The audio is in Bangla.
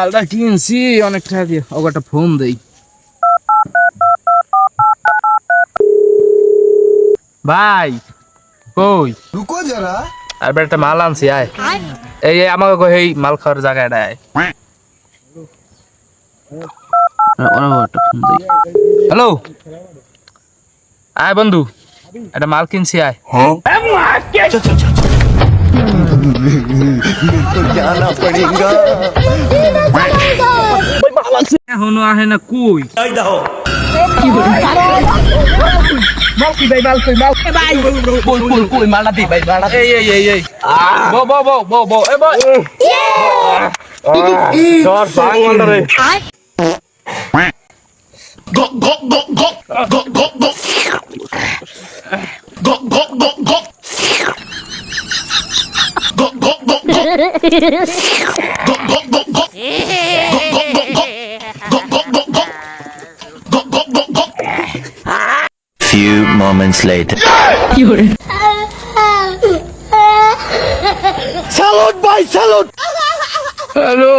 মালটা কিনছি অনেক টাকা দিয়ে, ওকে একটা ফোন দেই। ভাই কই? रुको जरा। আর একটা মাল আনছি, আয়। এই আমাকে কই এই মাল খাওয়ার জায়গাটা আয়। হ্যালো, আয় বন্ধু, একটা মাল কিনছি, আয়। तो जाना पड़ेगा। এখনো আহে না, কই? Few moments later. सैलूट भाई सैलूट। হ্যালো।